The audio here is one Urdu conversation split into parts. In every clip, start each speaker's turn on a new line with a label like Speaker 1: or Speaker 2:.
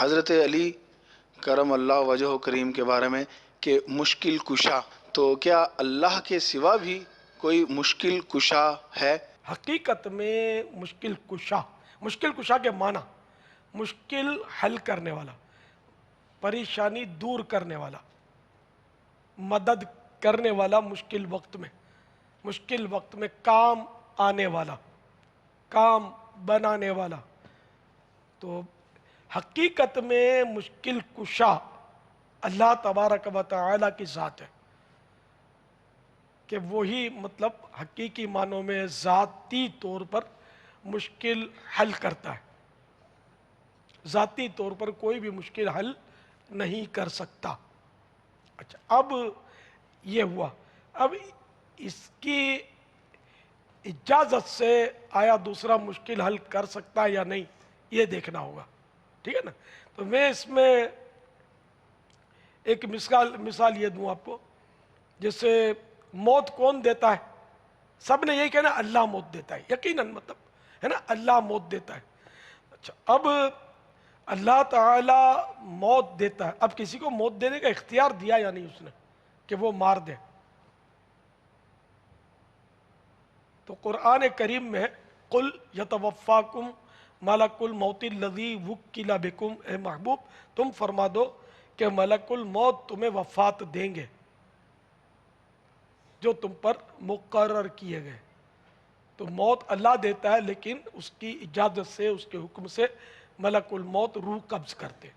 Speaker 1: حضرت علی کرم اللہ وجہ کریم کے بارے میں کہ مشکل کشا، تو کیا اللہ کے سوا بھی کوئی مشکل کشا ہے؟
Speaker 2: حقیقت میں مشکل کشا کے معنی مشکل حل کرنے والا، پریشانی دور کرنے والا، مدد کرنے والا، مشکل وقت میں کام آنے والا، کام بنانے والا۔ تو حقیقت میں مشکل کشا اللہ تبارک و تعالی کی ذات ہے، کہ وہی مطلب حقیقی معنوں میں ذاتی طور پر مشکل حل کرتا ہے۔ ذاتی طور پر کوئی بھی مشکل حل نہیں کر سکتا۔ اچھا، اب یہ ہوا، اب اس کی اجازت سے آیا دوسرا مشکل حل کر سکتا ہے یا نہیں، یہ دیکھنا ہوگا، ٹھیک ہے نا۔ تو میں اس میں ایک مثال یہ دوں آپ کو، جیسے موت کون دیتا ہے؟ سب نے یہی کہنا اللہ موت دیتا ہے، یقیناً مطلب ہے نا، اللہ موت دیتا ہے۔ اچھا، اب اللہ تعالی موت دیتا ہے، اب کسی کو موت دینے کا اختیار دیا یا نہیں اس نے کہ وہ مار دے؟ تو قرآن کریم میں قل یتوفاکم ملک الموت الذی وکل بکم، اے محبوب تم فرما دو کہ ملک الموت تمہیں وفات دیں گے جو تم پر مقرر کیے گئے۔ تو موت اللہ دیتا ہے، لیکن اس کی اجازت سے، اس کے حکم سے ملک الموت روح قبض کرتے۔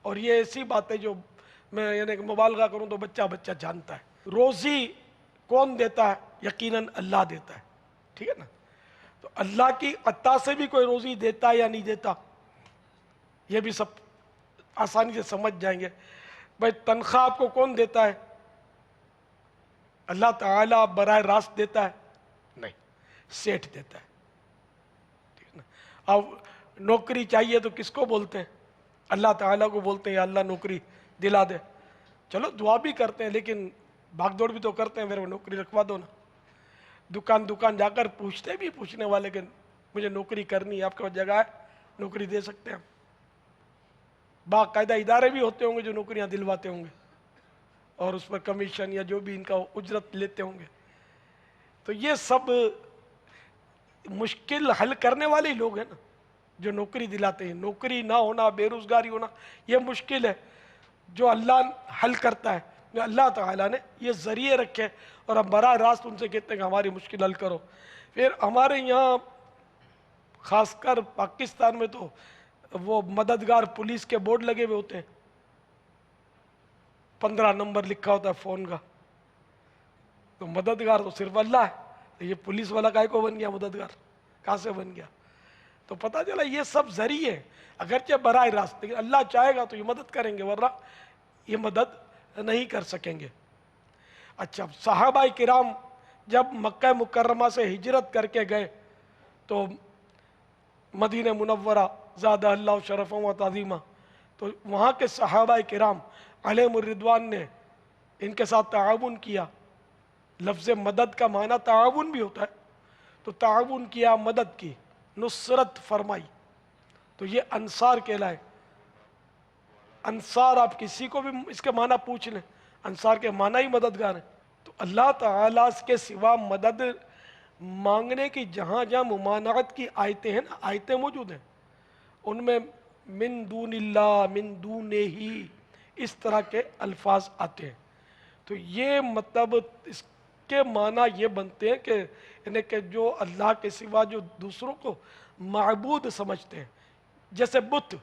Speaker 2: اور یہ ایسی بات ہے جو میں یعنی کہ مبالغہ کروں تو بچہ جانتا ہے۔ روزی کون دیتا ہے؟ یقیناً اللہ دیتا ہے، ٹھیک ہے نا۔ تو اللہ کی عطا سے بھی کوئی روزی دیتا ہے یا نہیں دیتا، یہ بھی سب آسانی سے سمجھ جائیں گے۔ بھائی تنخواہ آپ کو کون دیتا ہے؟ اللہ تعالیٰ براہ راست دیتا ہے؟ نہیں، سیٹھ دیتا ہے، ٹھیک ہے نا۔ اب نوکری چاہیے تو کس کو بولتے ہیں؟ اللہ تعالیٰ کو بولتے ہیں، یا اللہ نوکری دلا دے۔ چلو دعا بھی کرتے ہیں، لیکن بھاگ دوڑ بھی تو کرتے ہیں، میرے نوکری رکھوا دو نا۔ دکان جا کر پوچھنے والے کہ مجھے نوکری کرنی ہے، آپ کے پاس جگہ ہے، نوکری دے سکتے ہیں ہم۔ باقاعدہ ادارے بھی ہوتے ہوں گے جو نوکریاں دلواتے ہوں گے، اور اس پر کمیشن یا جو بھی ان کا اجرت لیتے ہوں گے۔ تو یہ سب مشکل حل کرنے والے ہی لوگ ہیں نا جو نوکری دلاتے ہیں۔ نوکری نہ ہونا، بے روزگاری ہونا، یہ مشکل ہے جو اللہ حل کرتا ہے، جو اللہ تعالیٰ نے یہ ذریعے رکھے، اور ہم براہ راست ان سے کہتے ہیں کہ ہماری مشکل حل کرو۔ پھر ہمارے یہاں خاص کر پاکستان میں تو وہ مددگار پولیس کے بورڈ لگے ہوئے ہوتے ہیں، 15 نمبر لکھا ہوتا ہے فون کا۔ تو مددگار تو صرف اللہ ہے، تو یہ پولیس والا کائے کو بن گیا مددگار؟ کہاں سے بن گیا؟ تو پتہ چلا یہ سب ذریعے ہیں، اگرچہ براہ راست، لیکن اللہ چاہے گا تو یہ مدد کریں گے، ورنہ یہ مدد نہیں کر سکیں گے۔ اچھا، صحابہ کرام جب مکہ مکرمہ سے ہجرت کر کے گئے تو مدینہ منورہ زادہ اللہ شرفا و تعظیمہ، تو وہاں کے صحابہ کرام علیہم الرضوان نے ان کے ساتھ تعاون کیا۔ لفظ مدد کا معنی تعاون بھی ہوتا ہے، تو تعاون کیا، مدد کی، نصرت فرمائی، تو یہ انصار کہلائے۔ انصار آپ کسی کو بھی اس کے معنی پوچھ لیں، انصار کے معنی ہی مددگار ہیں۔ تو اللہ تعالیٰ کے سوا مدد مانگنے کی جہاں جہاں ممانعت کی آیتیں ہیں نا، آیتیں موجود ہیں، ان میں من دون اللہ، من دونہ ہی، اس طرح کے الفاظ آتے ہیں۔ تو یہ مطلب اس کے معنی یہ بنتے ہیں کہ یعنی کہ جو اللہ کے سوا جو دوسروں کو معبود سمجھتے ہیں، جیسے بت،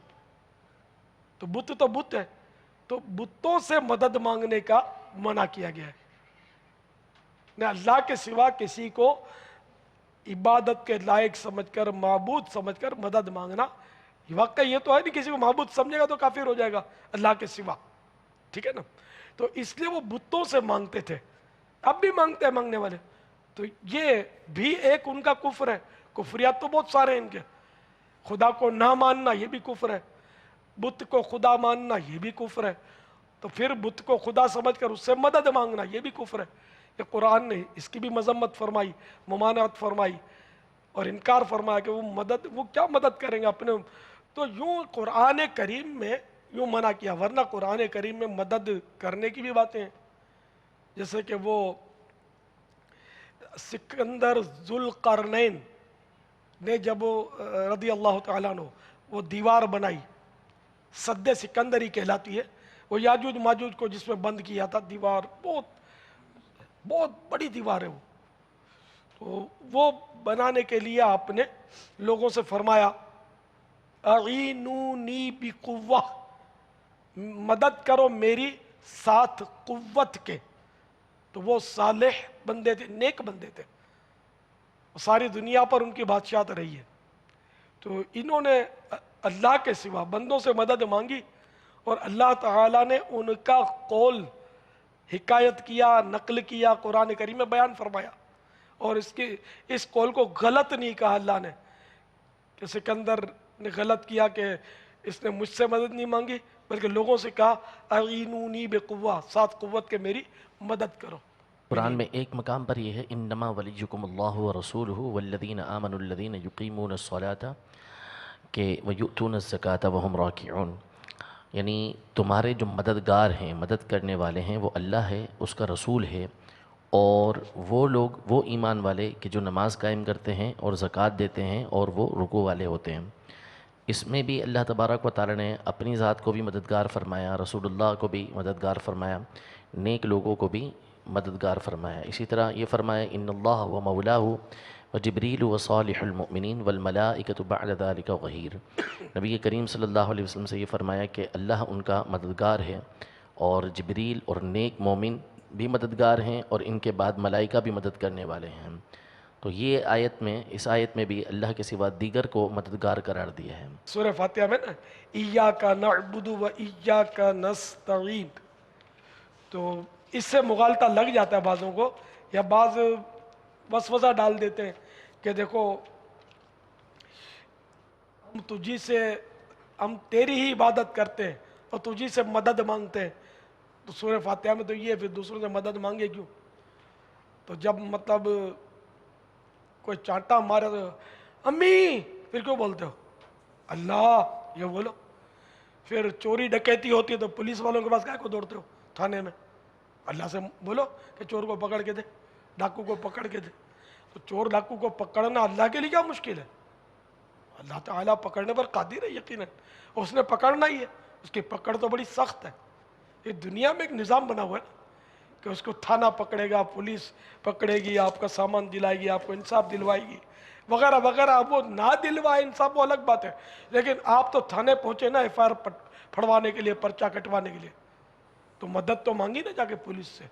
Speaker 2: تو بت ہے، تو بتوں سے مدد مانگنے کا منع کیا گیا ہے۔ نہ اللہ کے سوا کسی کو عبادت کے لائق سمجھ کر، معبود سمجھ کر مدد مانگنا، واقعی یہ تو ہے نہیں کسی کو معبود سمجھے گا تو کافر ہو جائے گا اللہ کے سوا، ٹھیک ہے نا۔ تو اس لیے وہ بتوں سے مانگتے تھے، اب بھی مانگتے ہیں مانگنے والے۔ تو یہ بھی ایک ان کا کفر ہے۔ کفریات تو بہت سارے ہیں ان کے، خدا کو نہ ماننا یہ بھی کفر ہے، بت کو خدا ماننا یہ بھی کفر ہے، تو پھر بت کو خدا سمجھ کر اس سے مدد مانگنا یہ بھی کفر ہے۔ کہ قرآن نے اس کی بھی مذمت فرمائی، ممانعت فرمائی اور انکار فرمایا کہ وہ کیا مدد کریں گے، اپنے تو یوں قرآن کریم میں یوں منع کیا، ورنہ قرآن کریم میں مدد کرنے کی بھی باتیں ہیں، جیسے کہ وہ سکندر ذوالقرنین نے جب رضی اللہ تعالیٰ عنہ وہ دیوار بنائی، سد سکندری کہلاتی ہے، وہ یاجوج ماجوج کو جس میں بند کیا تھا، دیوار بہت بہت بڑی دیوار ہے وہ، تو وہ بنانے کے لیے آپ نے لوگوں سے فرمایا اعینونی بقوہ، مدد کرو میری ساتھ قوت کے. تو وہ صالح بندے تھے، نیک بندے تھے، ساری دنیا پر ان کی بادشاہت رہی ہے. تو انہوں نے اللہ کے سوا بندوں سے مدد مانگی، اور اللہ تعالیٰ نے ان کا قول حکایت کیا، نقل کیا، قرآن کریم میں بیان فرمایا، اور اس قول کو غلط نہیں کہا اللہ نے کہ سکندر نے غلط کیا کہ اس نے مجھ سے مدد نہیں مانگی، بلکہ لوگوں سے کہا اعینونی بقوہ، ساتھ قوت کے میری مدد کرو.
Speaker 3: قرآن میں ایک مقام پر یہ ہے انما ولیکم اللہ ورسولہ والذین آمنوا الذین یقیمون الصلاۃ کہ ویؤتون الزکاۃ وہم راکعون، یعنی تمہارے جو مددگار ہیں، مدد کرنے والے ہیں، وہ اللہ ہے، اس کا رسول ہے، اور وہ لوگ، وہ ایمان والے کہ جو نماز قائم کرتے ہیں اور زکوٰۃ دیتے ہیں اور وہ رکوع والے ہوتے ہیں. اس میں بھی اللہ تبارک و تعالی نے اپنی ذات کو بھی مددگار فرمایا، رسول اللہ کو بھی مددگار فرمایا، نیک لوگوں کو بھی مددگار فرمایا. اسی طرح یہ فرمایا ان اللہ و مولاہ و جبریل و صالح المؤمنین والملائکۃ بعد ذلک ظہیر. نبی کریم صلی اللہ علیہ وسلم سے یہ فرمایا کہ اللہ ان کا مددگار ہے، اور جبریل اور نیک مومن بھی مددگار ہیں، اور ان کے بعد ملائکہ بھی مدد کرنے والے ہیں. تو یہ آیت میں، اس آیت میں بھی اللہ کے سوا دیگر کو مددگار قرار دیا ہے.
Speaker 2: سورہ فاتحہ میں نا ایاک نعبد و ایاک نستعین، تو اس سے مغالطہ لگ جاتا ہے بعضوں کو، یا بعض وسوسہ ڈال دیتے ہیں کہ دیکھو ہم تیری ہی عبادت کرتے ہیں اور تجھی سے مدد مانگتے ہیں. تو سورہ فاتحہ میں تو یہ پھر دوسروں سے مدد مانگے کیوں؟ تو جب مطلب کوئی چانٹا مارے تو امی پھر کیوں بولتے ہو اللہ یہ بولو؟ پھر چوری ڈکیتی ہوتی ہے تو پولیس والوں کے پاس کیا کو دوڑتے ہو تھانے میں؟ اللہ سے بولو کہ چور کو پکڑ کے دے، ڈاکو کو پکڑ کے دے. تو چور ڈاکو کو پکڑنا اللہ کے لیے کیا مشکل ہے؟ اللہ تعالیٰ پکڑنے پر قادر ہے یقیناً، اس نے پکڑنا ہی ہے. اس کی پکڑ تو بڑی سخت ہے. یہ دنیا میں ایک نظام بنا ہوا ہے نا کہ اس کو تھانہ پکڑے گا، پولیس پکڑے گی، آپ کا سامان دلائے گی، آپ کو انصاف دلوائے گی وغیرہ وغیرہ. وہ نہ دلوائے انصاف وہ الگ بات ہے، لیکن آپ تو تھانے پہنچے نا ایف آئی آر پھڑوانے کے لیے، پرچہ کٹوانے کے لیے، تو مدد تو مانگی نا جا کے پولیس سے،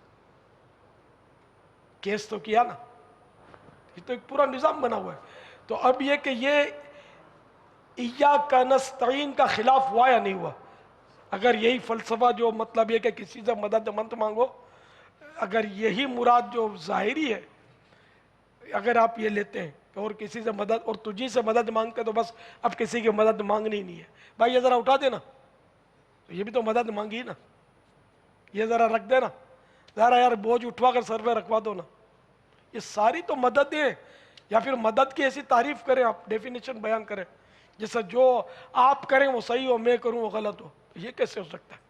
Speaker 2: کیس تو کیا نا. یہ تو ایک پورا نظام بنا ہوا ہے. تو اب یہ کہ یہ ایاک نستعین کا خلاف ہوا یا نہیں ہوا؟ اگر یہی فلسفہ جو مطلب یہ کہ کسی سے مدد مت مانگو، اگر یہی مراد جو ظاہری ہے، اگر آپ یہ لیتے ہیں کہ اور کسی سے مدد، اور تجھی سے مدد مانگتے تو بس اب کسی کی مدد مانگنی نہیں ہے، بھائی یہ ذرا اٹھا دینا، تو یہ بھی تو مدد مانگی نا، یہ ذرا رکھ دینا، ذرا یار بوجھ اٹھوا کر سر پہ رکھوا دو نا. یہ ساری تو مدد ہے. یا پھر مدد کی ایسی تعریف کریں، آپ ڈیفینیشن بیان کریں جیسا جو آپ کریں وہ صحیح ہو، میں کروں وہ غلط ہو. یہ کیسے ہو سکتا ہے؟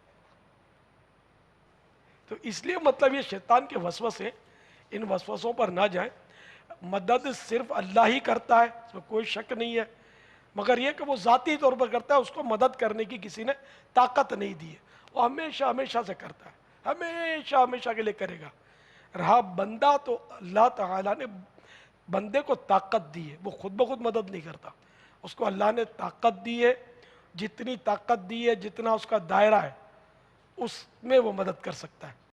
Speaker 2: تو اس لیے مطلب یہ شیطان کے وسوسے، ان وسوسوں پر نہ جائیں. مدد صرف اللہ ہی کرتا ہے، اس میں کوئی شک نہیں ہے، مگر یہ کہ وہ ذاتی طور پر کرتا ہے، اس کو مدد کرنے کی کسی نے طاقت نہیں دی ہے. وہ ہمیشہ ہمیشہ سے کرتا ہے، ہمیشہ ہمیشہ کے لیے کرے گا. رہا بندہ، تو اللہ تعالیٰ نے بندے کو طاقت دی ہے، وہ خود بخود مدد نہیں کرتا، اس کو اللہ نے طاقت دی ہے. جتنی طاقت دی ہے، جتنا اس کا دائرہ ہے، اس میں وہ مدد کر سکتا ہے.